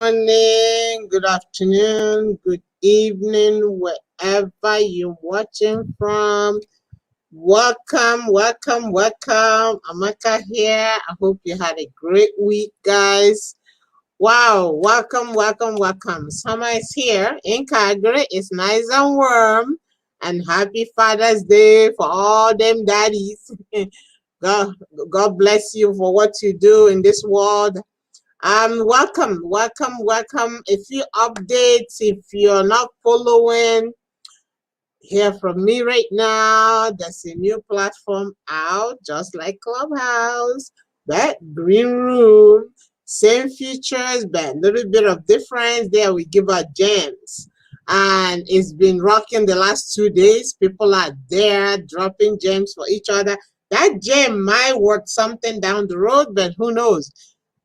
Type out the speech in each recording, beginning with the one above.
Morning, good afternoon, good evening, wherever you're watching from. Welcome, welcome, welcome. Amaka here. I hope you had a great week, guys. Wow, welcome, welcome, welcome. Summer is here in Calgary. It's nice and warm. And happy Father's Day for all them daddies. God, God bless you for what you do in this world. Welcome, welcome, welcome. A few updates if you're not following. Hear from me right now. There's a new platform out, just like Clubhouse, that green room, same features, but a little bit of difference. There we give out gems. And it's been rocking the last 2 days. People are there dropping gems for each other. That gem might worth something down the road, but who knows?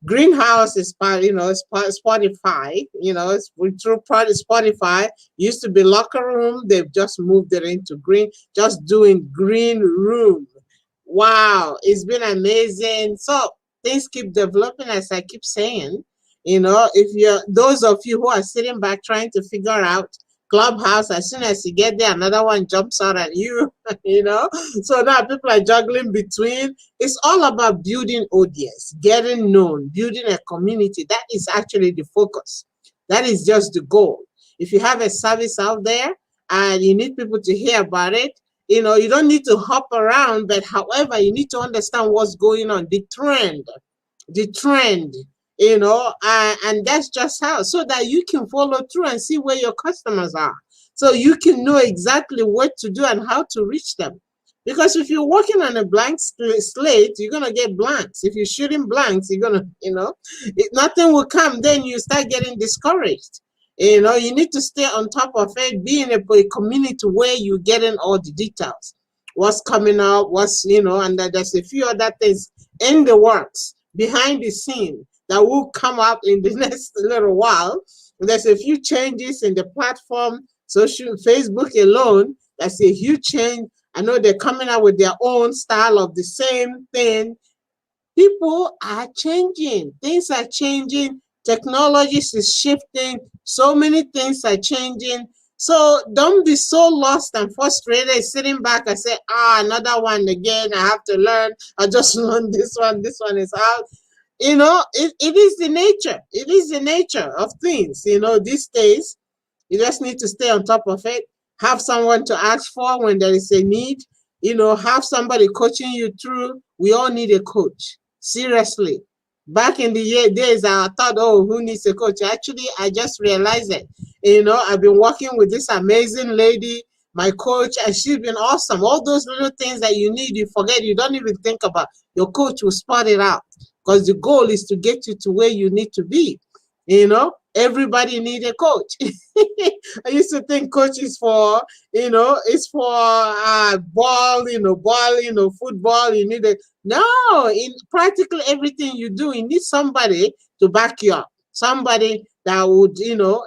Greenhouse is part, it's part Spotify, it's through part of Spotify. Used to be locker room, they've just moved it into green, just doing green room. Wow, it's been amazing. So things keep developing, as I keep saying. If you're those of you who are sitting back trying to figure out Clubhouse, as soon as you get there, another one jumps out at you, So now people are juggling between. It's all about building audience, getting known, building a community. That is actually the focus. That is just the goal. If you have a service out there and you need people to hear about it, you don't need to hop around, but however, you need to understand what's going on, the trend, and that's just how, so that you can follow through and see where your customers are. So you can know exactly what to do and how to reach them. Because if you're working on a blank slate, you're going to get blanks. If you're shooting blanks, you're going to, nothing will come. Then you start getting discouraged. You need to stay on top of it, be in a community where you're getting all the details. What's coming up, and there's a few other things in the works behind the scene that will come up in the next little while. There's a few changes in the platform. Social Facebook alone, that's a huge change. I know they're coming out with their own style of the same thing. People are changing. Things are changing. Technologies is shifting. So many things are changing. So don't be so lost and frustrated sitting back and say, another one again. I have to learn. I just learned this one. This one is out. It is the nature. It is the nature of things. These days, you just need to stay on top of it. Have someone to ask for when there is a need. Have somebody coaching you through. We all need a coach. Seriously. Back in the days, I thought, who needs a coach? Actually, I just realized it. I've been working with this amazing lady, my coach, and she's been awesome. All those little things that you need, you forget, you don't even think about. Your coach will spot it out, because the goal is to get you to where you need to be. Everybody need a coach. I used to think coach is for, it's for football. You need it. No, in practically everything you do, you need somebody to back you up. Somebody that would,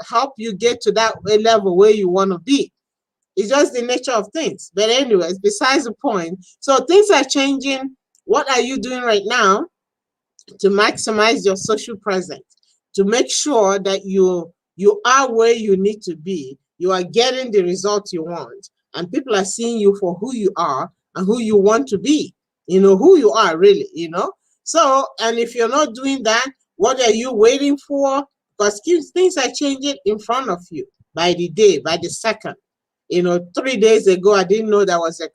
help you get to that level where you want to be. It's just the nature of things. But anyways, besides the point. So things are changing. What are you doing right now to maximize your social presence, to make sure that you are where you need to be, you are getting the results you want, and people are seeing you for who you are and who you want to be, who you are really, So, and if you're not doing that, what are you waiting for? Because things are changing in front of you by the day, by the second. 3 days ago, I didn't know there was a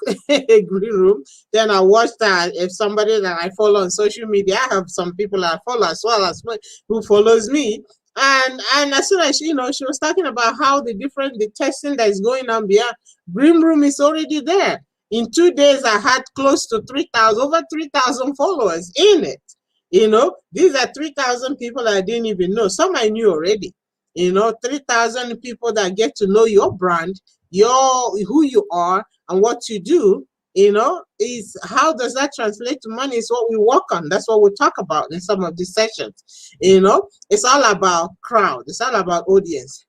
green room. Then I watched that. If somebody that I follow on social media, I have some people I follow as well as who follows me. And as soon as she was talking about how the testing that is going on beyond green room is already there. In 2 days, I had close to over 3,000 followers in it. These are 3,000 people I didn't even know. Some I knew already. 3,000 people that get to know your brand, who you are and what you do, is how does that translate to money is what we work on. That's what we talk about in some of these sessions. It's all about crowd. It's all about audience.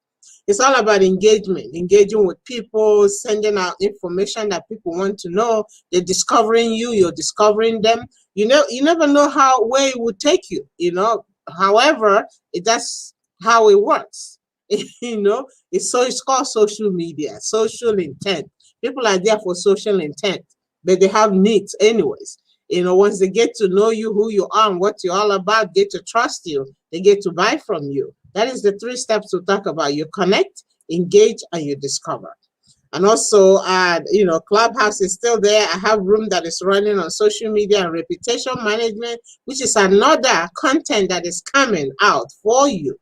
It's all about engaging with people, sending out information that people want to know. They're discovering you, you're discovering them. You never know where it would take you, However, that's how it works. It's called social media, social intent. People are there for social intent, but they have needs anyways. Once they get to know you, who you are and what you're all about, get to trust you, they get to buy from you. That is the 3 steps we talk about. You connect, engage, and you discover. And also, Clubhouse is still there. I have room that is running on social media and reputation management, which is another content that is coming out for you.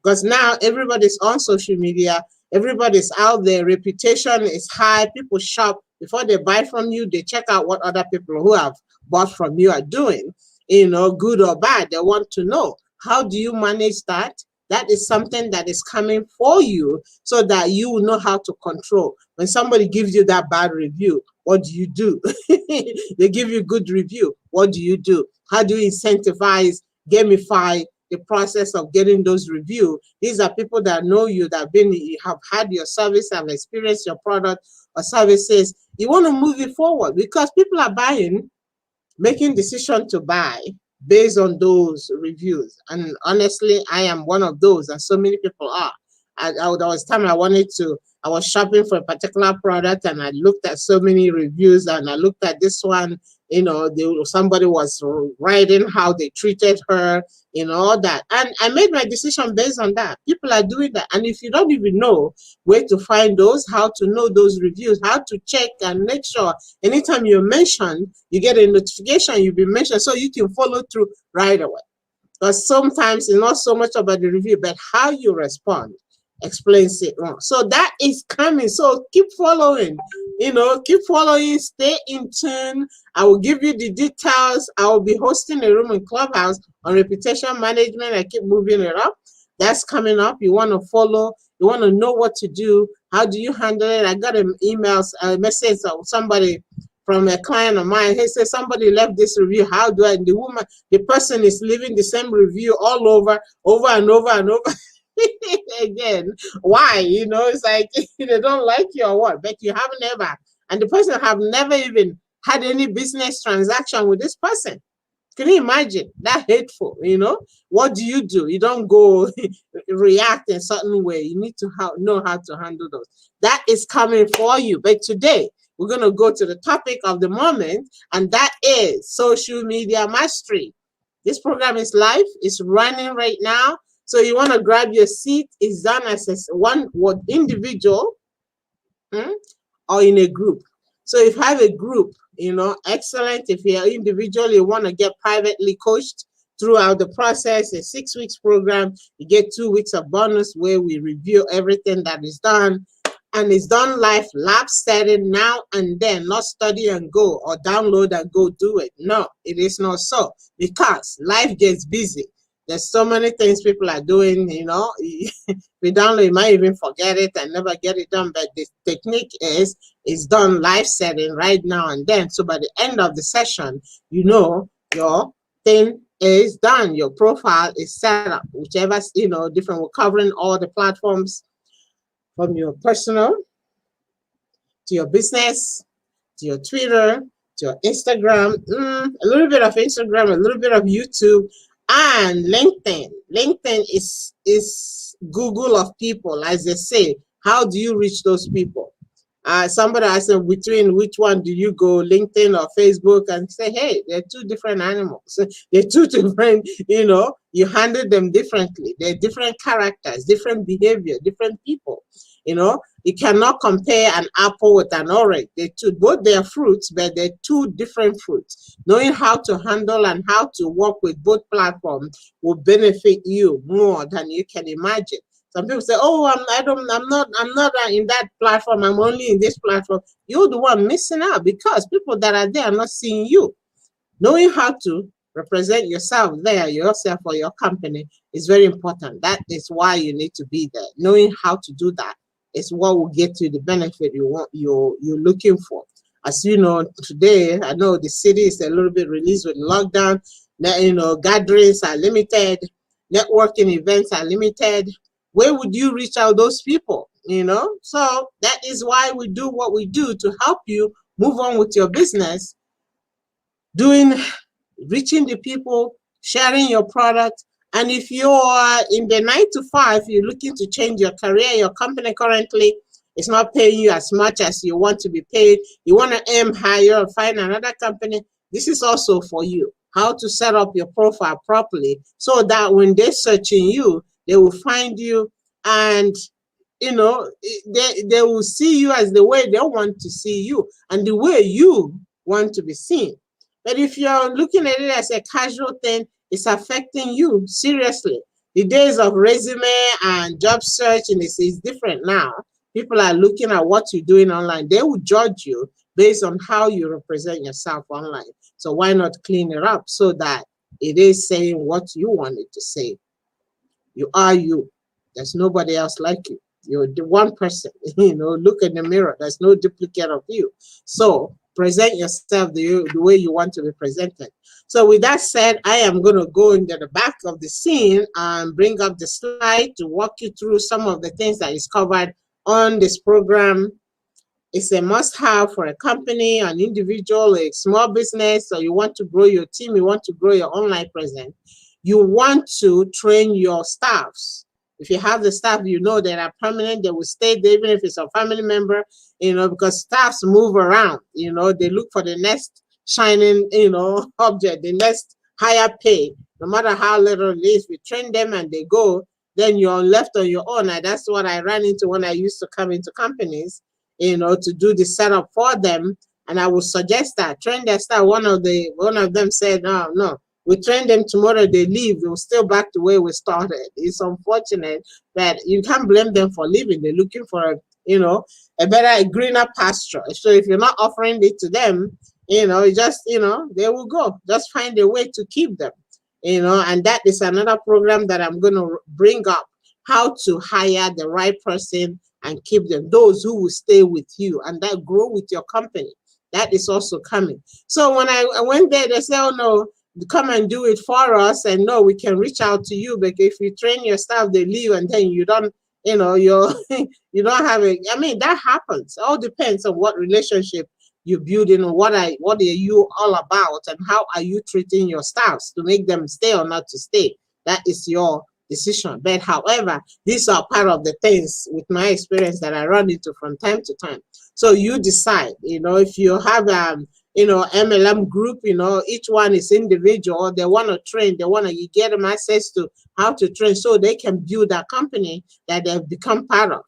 Because now everybody's on social media, everybody's out there, reputation is high, people shop. Before they buy from you, they check out what other people who have bought from you are doing, good or bad. They want to know, how do you manage that? That is something that is coming for you so that you will know how to control. When somebody gives you that bad review, what do you do? They give you good review. What do you do? How do you incentivize, gamify the process of getting those reviews? These are people that know you, that have had your service, have experienced your product or services. You want to move it forward because people are buying, making decision to buy based on those reviews. And honestly, I am one of those, and so many people are. There was time I was shopping for a particular product, and I looked at so many reviews, and I looked at this one, somebody was writing how they treated her, all that. And I made my decision based on that. People are doing that. And if you don't even know where to find those, how to know those reviews, how to check and make sure anytime you're mentioned, you get a notification you've been mentioned so you can follow through right away. Because sometimes it's not so much about the review, but how you respond explains it wrong. So that is coming. So keep following, stay in tune. I will give you the details. I will be hosting a room in Clubhouse on reputation management. I keep moving it up. That's coming up. You want to follow, you want to know what to do. How do you handle it? I got an email, a message of somebody from a client of mine. He said, somebody left this review. How do I? The person is leaving the same review all over and over and over. Again, why? It's like they don't like you or what, but you haven't ever, and the person have never even had any business transaction with this person. Can you imagine that? Hateful. What do? You don't go react in a certain way. You need to know how to handle those. That is coming for you. But today we're going to go to the topic of the moment, and that is social media mastery. This program is live, it's running right now. So you want to grab your seat. It's done as one individual or in a group. So if you have a group, excellent. If you're individual, you want to get privately coached throughout the process, a 6 weeks program, you get 2 weeks of bonus where we review everything that is done. And it's done live, lab setting now and then, not study and go or download and go do it. No, it is not so, because life gets busy. There's so many things people are doing, we download, you might even forget it and never get it done. But the technique is done live setting right now and then. So by the end of the session, your thing is done. Your profile is set up, whichever, different. We're covering all the platforms from your personal to your business, to your Twitter, to your Instagram, a little bit of Instagram, a little bit of YouTube, and LinkedIn. LinkedIn is Google of people, as they say. How do you reach those people? Somebody asked them, between which one do you go, LinkedIn or Facebook? And say, hey, they're two different animals. They're two different, you handle them differently. They're different characters, different behavior, different people. You cannot compare an apple with an orange. Both they are fruits, but they're two different fruits. Knowing how to handle and how to work with both platforms will benefit you more than you can imagine. Some people say, "Oh, I'm not in that platform. I'm only in this platform." You're the one missing out, because people that are there are not seeing you. Knowing how to represent yourself there, yourself or your company, is very important. That is why you need to be there. Knowing how to do that is what will get you the benefit you're looking for. As you know, today, I know the city is a little bit released with lockdown. Gatherings are limited, networking events are limited. Where would you reach out those people? So that is why we do what we do, to help you move on with your business, reaching the people, sharing your product, And if you're in the 9 to 5, you're looking to change your career, your company currently is not paying you as much as you want to be paid, you want to aim higher or find another company, this is also for you. How to set up your profile properly so that when they're searching you, they will find you, and they will see you as the way they want to see you and the way you want to be seen. But if you're looking at it as a casual thing, it's affecting you seriously. The days of resume and job searching is different now. People are looking at what you're doing online. They will judge you based on how you represent yourself online. So why not clean it up so that it is saying what you want it to say? You are you. There's nobody else like you. You're the one person. Look in the mirror. There's no duplicate of you. So present yourself the way you want to be presented. So with that said, I am going to go into the back of the scene and bring up the slide to walk you through some of the things that is covered on this program. It's a must-have for a company, an individual, a small business, or you want to grow your team, you want to grow your online presence. You want to train your staffs. If you have the staff, that are permanent, they will stay there, even if it's a family member, because staffs move around. They look for the next shining, object, the next higher pay, no matter how little it is. We train them and they go, then you're left on your own. And that's what I ran into when I used to come into companies, to do the setup for them. And I would suggest that train their staff. One of them said, no, we train them tomorrow, they leave, they'll still back to where we started. It's unfortunate, but you can't blame them for leaving. They're looking for a better, greener pasture. So if you're not offering it to them, they will go. Just find a way to keep them. And that is another program that I'm going to bring up, how to hire the right person and keep them, those who will stay with you and that grow with your company. That is also coming. So when I went there, they said, oh no, come and do it for us. And no, we can reach out to you, but if you train your staff, they leave and then you don't, you're you don't have it. I mean, that happens. It all depends on what relationship you build in, what are you all about, and how are you treating your staffs to make them stay or not to stay. That is your decision. But however, these are part of the things with my experience that I run into from time to time. So you decide, if you have MLM group, each one is individual. They want to train, you get them access to how to train so they can build a company that they've become part of,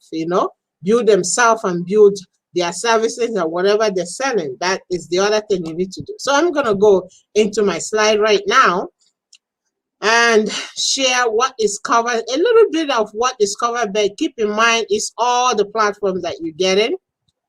build themselves and build their services or whatever they're selling. That is the other thing you need to do. So I'm going to go into my slide right now and share what is covered, a little bit of what is covered, but keep in mind it's all the platforms that you get in.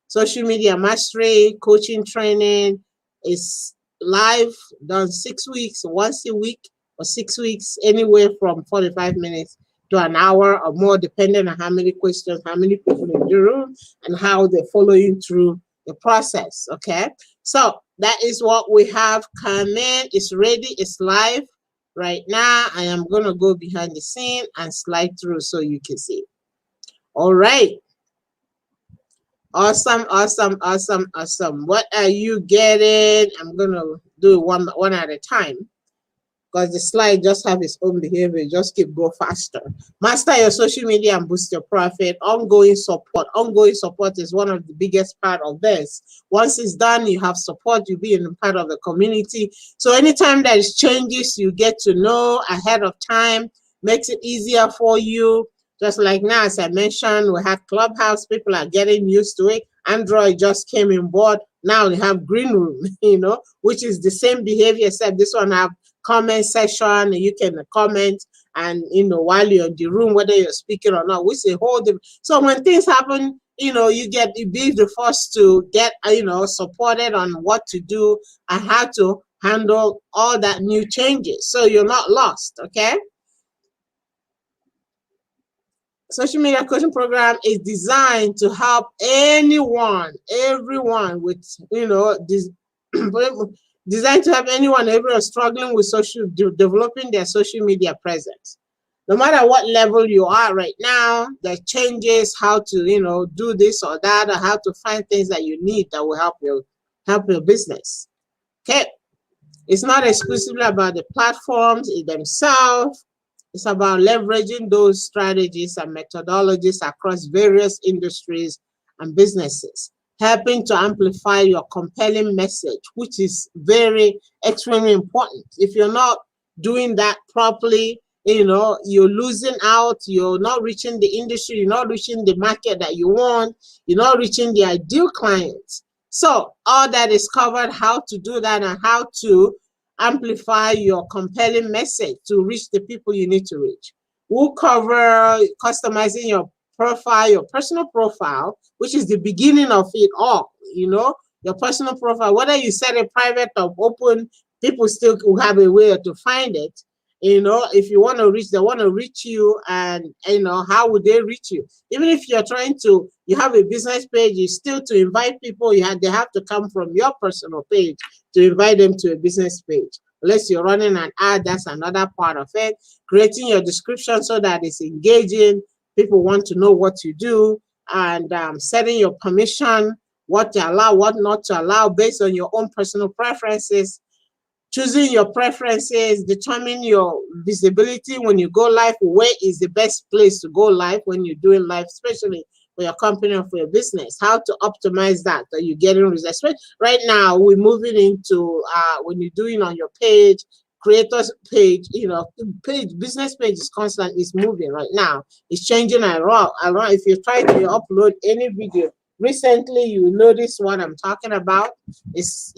Social media mastery, coaching training is live, done 6 weeks, once a week, or 6 weeks, anywhere from 45 minutes to an hour or more, depending on how many questions, how many people in the room, and how they're following through the process. Okay, so that is what we have coming. It's ready, it's live right now. I am going to go behind the scene and slide through so you can see. All right. Awesome. What are you getting? I'm going to do one at a time, because the slide just have its own behavior. Just keep go faster. Master your social media and boost your profit. Ongoing support. Ongoing support is one of the biggest part of this. Once it's done, you have support. You'll be in part of the community. So anytime there is changes, you get to know ahead of time. Makes it easier for you. Just like now, as I mentioned, we have Clubhouse. People are getting used to it. Android just came in board. Now they have Green Room, which is the same behavior, except this one have comment section. You can comment, and while you're in the room, whether you're speaking or not, which is a whole different. So when things happen, you be the first to get supported on what to do and how to handle all that new changes, so you're not lost. Okay. Social media coaching program is designed to help everyone with, designed to help everyone struggling with developing their social media presence. No matter what level you are right now, there changes how to, do this or that, or how to find things that you need that will help your business. Okay. It's not exclusively about the platforms in themselves. It's about leveraging those strategies and methodologies across various industries and businesses, helping to amplify your compelling message, which is very extremely important. If you're not doing that properly, you're losing out, you're not reaching the industry, you're not reaching the market that you want, you're not reaching the ideal clients. So all that is covered, how to do that and how to amplify your compelling message to reach the people you need to reach. We'll cover customizing your profile, your personal profile, which is the beginning of it all. Your personal profile, whether you set it private or open, people still will have a way to find it. If you want to reach, they want to reach you, and how would they reach you? Even if you're you have a business page, you still to invite people, they have to come from your personal page to invite them to a business page. Unless you're running an ad, that's another part of it. Creating your description so that it's engaging, people want to know what you do, and setting your permission, what to allow, what not to allow based on your own personal preferences. Choosing your preferences, determine your visibility when you go live. Where is the best place to go live when you're doing live, especially for your company or for your business? How to optimize that so you're getting results. Right now, we're moving into when you're doing on your page, creators page, business page is moving right now. It's changing around. If you try to upload any video recently, you notice what I'm talking about. It's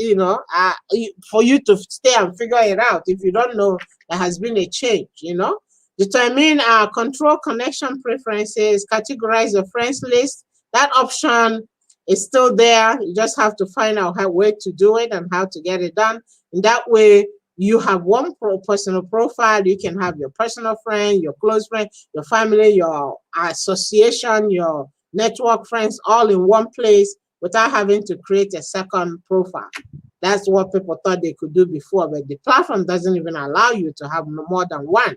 for you to stay and figure it out. If you don't know, there has been a change. Determine control connection preferences, categorize your friends list. That option is still there. You just have to find out where to do it and how to get it done. And that way, you have one personal profile. You can have your personal friend, your close friend, your family, your association, your network friends all in one place without having to create a second profile. That's what people thought they could do before, but the platform doesn't even allow you to have more than one.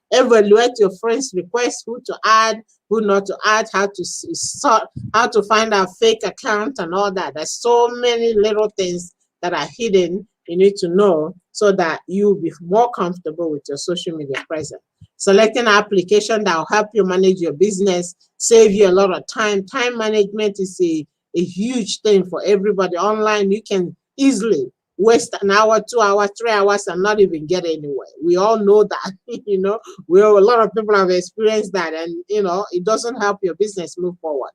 Evaluate your friends' requests, who to add, who not to add, how to sort, how to find a fake account and all that. There's so many little things that are hidden you need to know so that you'll be more comfortable with your social media presence. Selecting an application that will help you manage your business, save you a lot of time. Time management is a huge thing for everybody. Online, you can easily waste an hour, 2 hours, 3 hours and not even get anywhere. We all know that. A lot of people have experienced that, and it doesn't help your business move forward.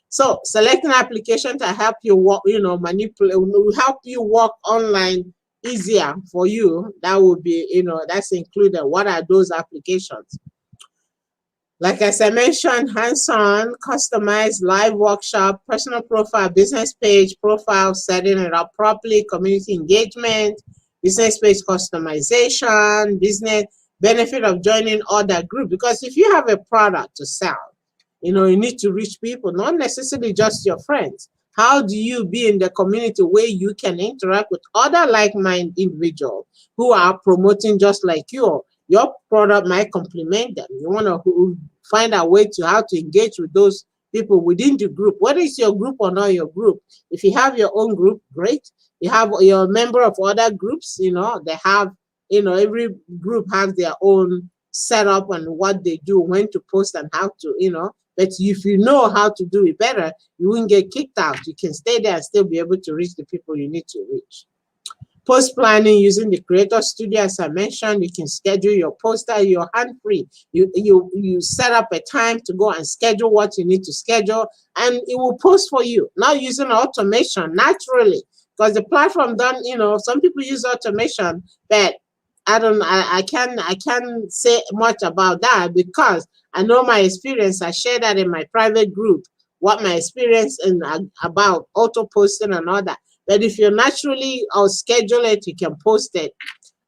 So selecting an application to help you work, manipulate, will help you work online easier for you. That would be, that's included. What are those applications? Like as I mentioned, hands-on, customized, live workshop, personal profile, business page, profile, setting it up properly, community engagement, business page customization, business benefit of joining other group. Because if you have a product to sell, you need to reach people, not necessarily just your friends. How do you be in the community where you can interact with other like-minded individuals who are promoting just like you? Your product might complement them. You want to find a way to how to engage with those people within the group, whether it's your group or not your group. If you have your own group, great. You have your member of other groups, they have, every group has their own setup and what they do, when to post and how to, but if you know how to do it better, you won't get kicked out. You can stay there and still be able to reach the people you need to reach. Post planning using the Creator Studio, as I mentioned, you can schedule your poster. You're hand-free. You set up a time to go and schedule what you need to schedule, and it will post for you. Not using automation naturally, because the platform done. Some people use automation, but I can't say much about that because I know my experience. I share that in my private group, what my experience about auto posting and all that. But if you naturally or schedule it, you can post it.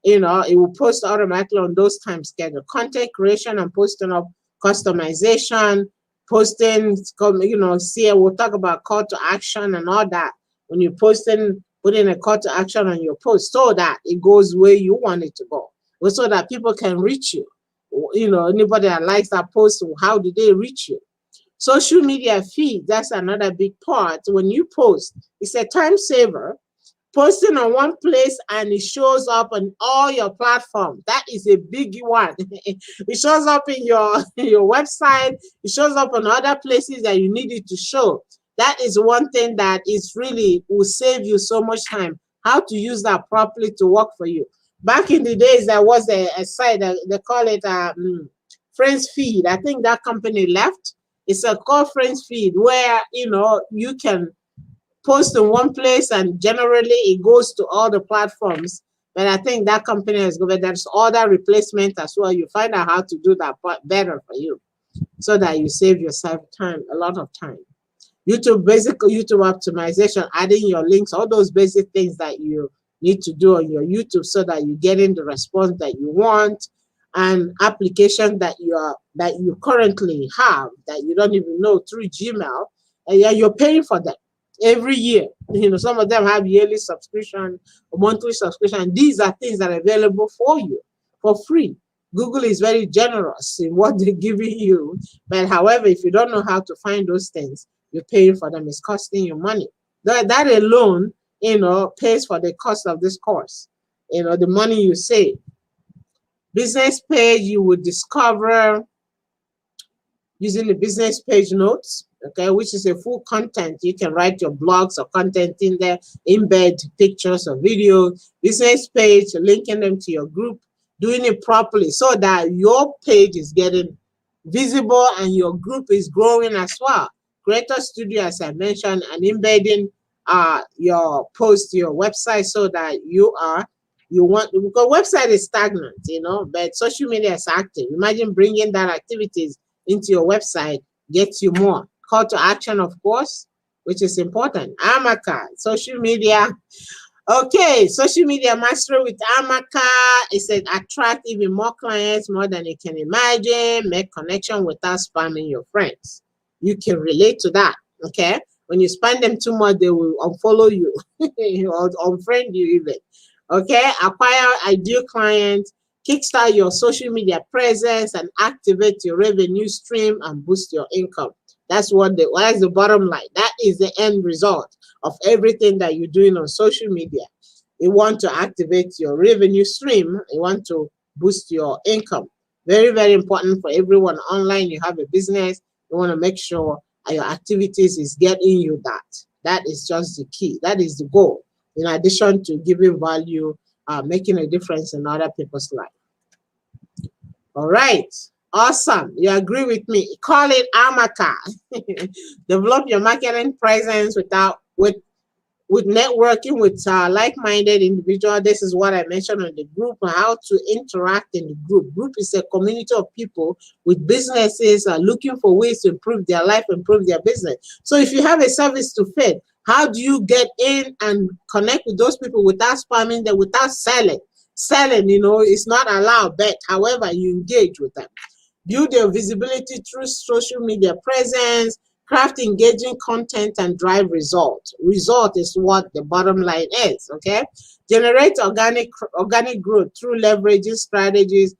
It will post automatically on those time schedule. Content creation and posting of customization, posting, we'll talk about call to action and all that. When you're posting, put in a call to action on your post so that it goes where you want it to go. So that people can reach you. Anybody that likes that post, how do they reach you? Social media feed, that's another big part. When you post, it's a time saver. Posting on one place and it shows up on all your platforms. That is a big one. It shows up in your your website. It shows up on other places that you need it to show. That is one thing that is really will save you so much time. How to use that properly to work for you. Back in the days, there was a site that they call it Friends Feed. I think that company left. It's a called Friends Feed where you can post in one place and generally it goes to all the platforms. But I think that company has given there's other replacement as well. You find out how to do that better for you so that you save yourself time, a lot of time. YouTube, basic YouTube optimization, adding your links, all those basic things that you need to do on your YouTube so that you get in the response that you want, and application that you currently have that you don't even know through Gmail, and you're paying for them every year. Some of them have yearly subscription or monthly subscription. These are things that are available for you for free. Google is very generous in what they're giving you, but however, if you don't know how to find those things, you're paying for them. It's costing you money. That alone, pays for the cost of this course. The money you save. Business page, you would discover using the business page notes, okay, which is a full content. You can write your blogs or content in there, embed pictures or videos. Business page, linking them to your group, doing it properly so that your page is getting visible and your group is growing as well. Creator Studio, as I mentioned, and embedding your post to your website so that because website is stagnant, but social media is active. Imagine bringing that activities into your website gets you more. Call to action, of course, which is important. Amaka, social media. Okay, social media mastery with Amaka. It said attract even more clients, more than you can imagine. Make connection without spamming your friends. You can relate to that, okay? When you spam them too much, they will unfollow you or unfriend you even. Okay, acquire ideal clients, kickstart your social media presence, and activate your revenue stream and boost your income. That's the bottom line. That is the end result of everything that you're doing on social media. You want to activate your revenue stream. You want to boost your income. Very, very important for everyone online. You have a business. You want to make sure your activities is getting you that. That is just the key. That is the goal. In addition to giving value, making a difference in other people's life. All right. Awesome. You agree with me? Call it Amaka. Develop your marketing presence with networking with like-minded individuals. This is what I mentioned on the group, how to interact in the group. Group is a community of people with businesses looking for ways to improve their life, improve their business. So if you have a service to fit, how do you get in and connect with those people without spamming them, without selling? Selling, is not allowed, but however, you engage with them. Build your visibility through social media presence, craft engaging content, and drive results. Result is what the bottom line is, okay? Generate organic growth through leveraging strategies,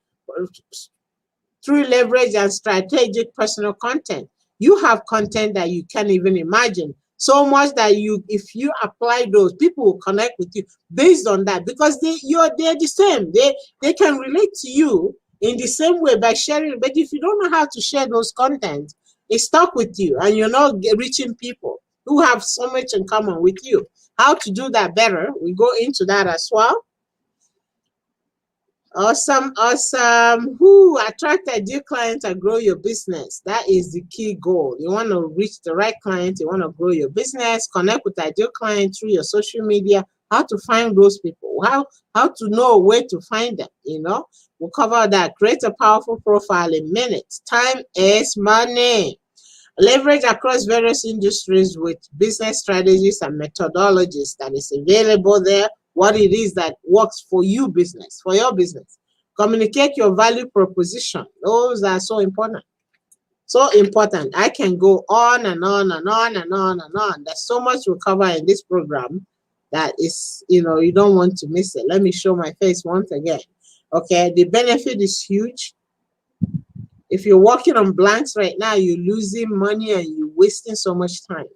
through leverage and strategic personal content. You have content that you can't even imagine. So much that if you apply those, people will connect with you based on that because they're the same. They can relate to you in the same way by sharing. But if you don't know how to share those content, it's stuck with you and you're not reaching people who have so much in common with you. How to do that better, we go into that as well. Awesome. Who attract ideal clients and grow your business? That is the key goal. You want to reach the right client. You want to grow your business. Connect with ideal clients through your social media. How to find those people? How to know where to find them? We'll cover that. Create a powerful profile in minutes. Time is money. Leverage across various industries with business strategies and methodologies that is available there. What it is that works for you business, for your business. Communicate your value proposition. Those are so important. So important. I can go on and on and on and on and on. There's so much we'll cover in this program that is, you don't want to miss it. Let me show my face once again. Okay, the benefit is huge. If you're working on blanks right now, you're losing money and you're wasting so much time.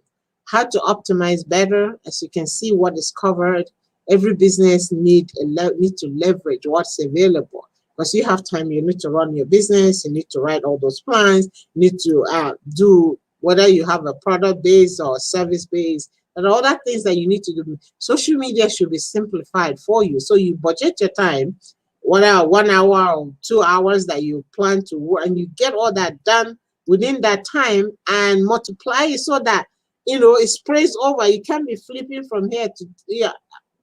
How to optimize better, as you can see what is covered. Every business need to leverage what's available, because you have time. You need to run your business. You need to write all those plans. You need to do, whether you have a product base or service base, and all that things that you need to do. Social media should be simplified for you, so you budget your time, whether 1 hour or 2 hours that you plan to work, and you get all that done within that time, and multiply it so that it sprays over. You can't be flipping from here to here.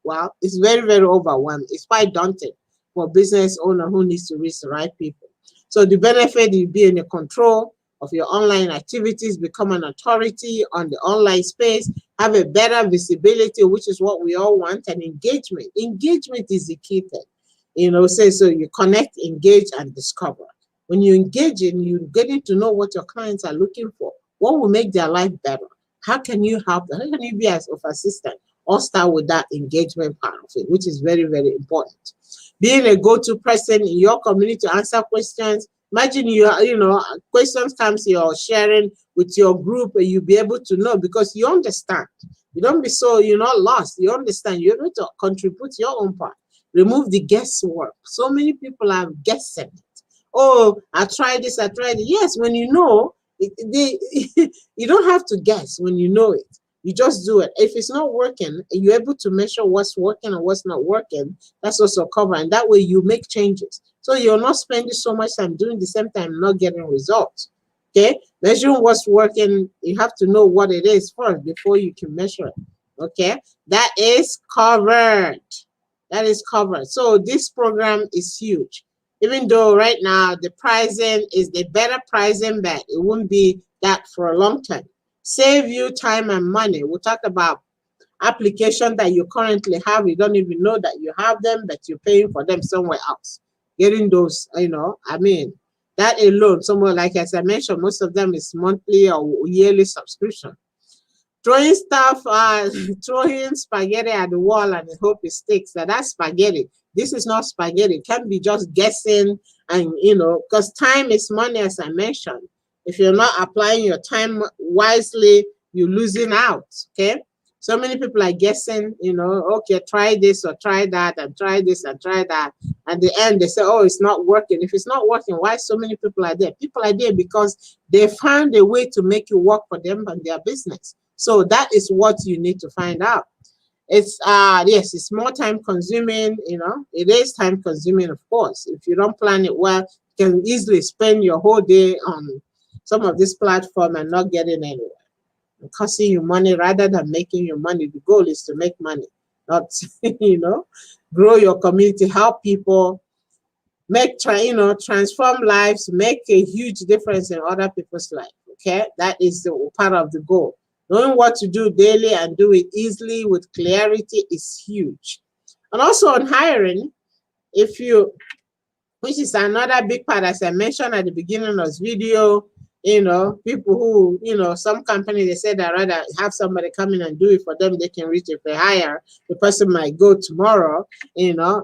Well, it's very, very overwhelming. It's quite daunting for a business owner who needs to reach the right people. So the benefit is being in control of your online activities, become an authority on the online space, have a better visibility, which is what we all want, and engagement. Engagement is the key thing. So you connect, engage, and discover. When you engage you're getting to know what your clients are looking for. What will make their life better? How can you help them? How can you be of assistance? Or start with that engagement part of it, which is very, very important. Being a go-to person in your community to answer questions. Imagine questions comes, you're sharing with your group, and you'll be able to know because you understand. You don't be so, you're not lost. You understand. You're able to contribute your own part. Remove the guesswork. So many people are guessing it. Oh, I tried this, I tried it. Yes, when you know, you don't have to guess when you know it. You just do it. If it's not working, you're able to measure what's working and what's not working. That's also covered. And that way you make changes. So you're not spending so much time doing the same time, not getting results. Okay? Measuring what's working, you have to know what it is first before you can measure it. Okay? That is covered. That is covered. So this program is huge. Even though right now the pricing is the better pricing bet, it won't be that for a long time. Save you time and money. We'll talk about applications that you currently have. You don't even know that you have them, but you're paying for them somewhere else. Getting those, that alone, somewhere, like as I mentioned, most of them is monthly or yearly subscription. Throwing stuff, throwing spaghetti at the wall and hope it sticks. That's spaghetti. This is not spaghetti. It can't be just guessing and, because time is money, as I mentioned. If you're not applying your time wisely, you're losing out, okay? So many people are guessing, okay, try this or try that and try this and try that. At the end, they say, oh, it's not working. If it's not working, why so many people are there? People are there because they found a way to make you work for them and their business. So that is what you need to find out. It's yes, it's more time consuming, it is time consuming, of course. If you don't plan it well, you can easily spend your whole day on some of this platform and not getting anywhere. And costing you money rather than making you money. The goal is to make money, not grow your community, help people, transform lives, make a huge difference in other people's life. Okay, that is the part of the goal. Knowing what to do daily and do it easily with clarity is huge. And also on hiring, which is another big part, as I mentioned at the beginning of this video, people who, some companies, they say that rather have somebody come in and do it for them, they can reach. If they hire, the person might go tomorrow,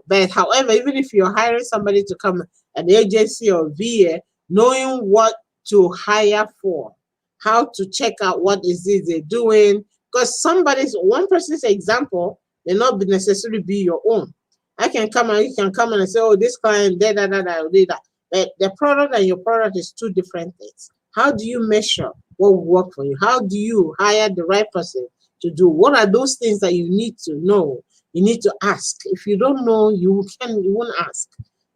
But however, even if you're hiring somebody to come, an agency or VA, knowing what to hire for, how to check out what is it they're doing, because one person's example may not necessarily be your own. You can come and say, oh, this client, da da da da da. But the product and your product is two different things. How do you measure what will work for you? How do you hire the right person to do? What are those things that you need to know? You need to ask. If you don't know, you won't ask.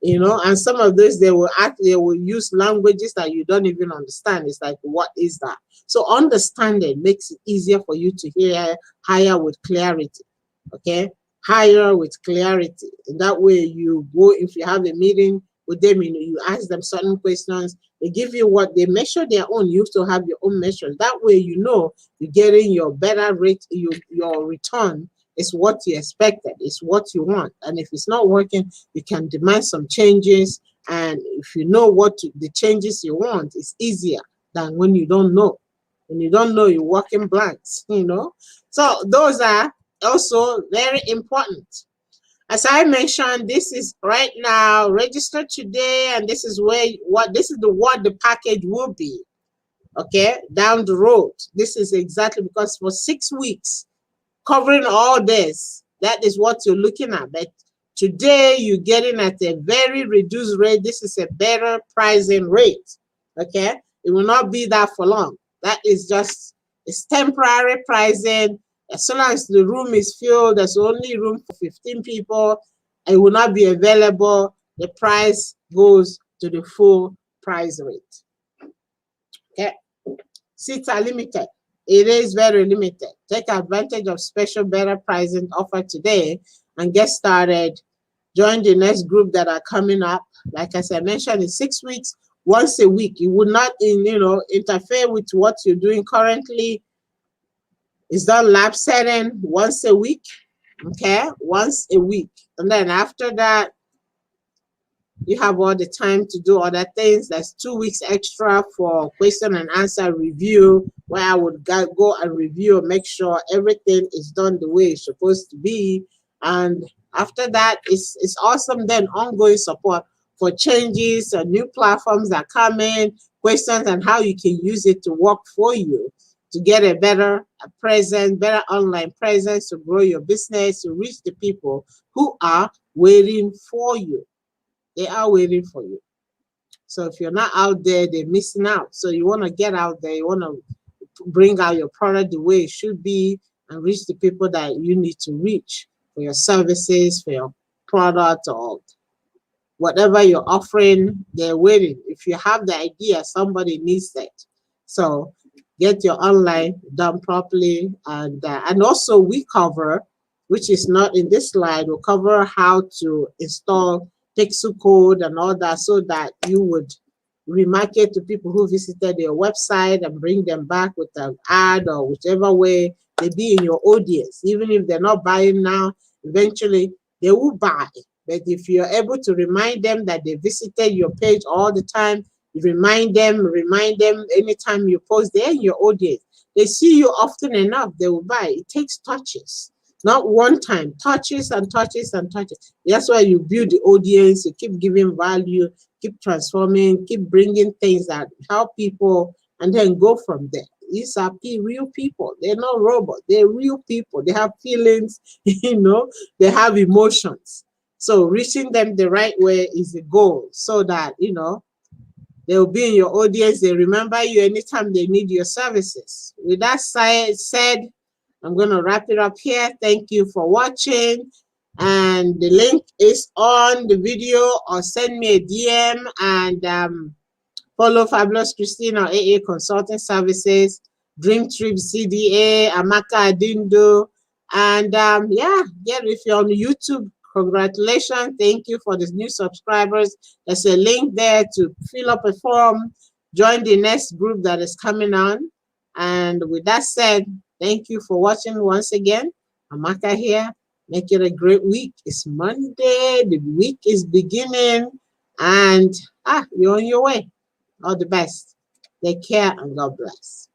And some of those they will use languages that you don't even understand. It's like, what is that? So understanding makes it easier for you to hire with clarity. Okay, hire with clarity. And that way you go, if you have a meeting with them, you ask them certain questions. They give you what they measure their own. You also have your own measures. That way, you're getting your better rate. Your return is what you expected. It's what you want. And if it's not working, you can demand some changes. And if you know the changes you want, it's easier than when you don't know. When you don't know, you're walking blanks. So those are also very important. As I mentioned, this is right now registered today, and this is what the package will be. Okay, down the road. This is exactly because for 6 weeks, covering all this, that is what you're looking at. But today you're getting at a very reduced rate. This is a better pricing rate. Okay, it will not be that for long. That is just, it's temporary pricing. As soon as the room is filled, there's only room for 15 people. It will not be available. The price goes to the full price rate. Okay, seats are limited. It is very limited. Take advantage of special better pricing offer today and get started. Join the next group that are coming up. Like I said, mentioned in 6 weeks, once a week. It would not interfere with what you're doing currently. It's done lab setting once a week. Okay, once a week. And then after that, you have all the time to do other things. There's 2 weeks extra for question and answer review, where I would go and review and make sure everything is done the way it's supposed to be. And after that, it's awesome. Then ongoing support for changes and new platforms that come in, questions and how you can use it to work for you, to get a better presence, better online presence, to grow your business, to reach the people who are waiting for you. They are waiting for you. So if you're not out there, they're missing out. So you want to get out there. You want to bring out your product the way it should be and reach the people that you need to reach for your services, for your product, or whatever you're offering. They're waiting. If you have the idea, somebody needs that. So get your online done properly. And also we cover, which is not in this slide, we'll cover how to install pixel code and all that, so that you would remarket to people who visited your website and bring them back with an ad or whichever way they be in your audience. Even if they're not buying now, eventually they will buy. But if you're able to remind them that they visited your page all the time, you remind them anytime you post, they're in your audience. They see you often enough, they will buy. It takes touches. Not one time, touches and touches and touches. That's why you build the audience, you keep giving value, keep transforming, keep bringing things that help people, and then go from there. These are real people. They're not robots. They're real people. They have feelings, they have emotions. So reaching them the right way is the goal, so that, they'll be in your audience. They remember you anytime they need your services. With that said, I'm going to wrap it up here. Thank you for watching. And the link is on the video, or send me a DM and follow Fabulous Christine or AA Consulting Services, Dream Trip CDA, Amaka Adindo. And if you're on YouTube, congratulations. Thank you for the new subscribers. There's a link there to fill up a form, join the next group that is coming on. And with that said, thank you for watching once again. Amaka here. Make it a great week. It's Monday. The week is beginning. And you're on your way. All the best. Take care and God bless.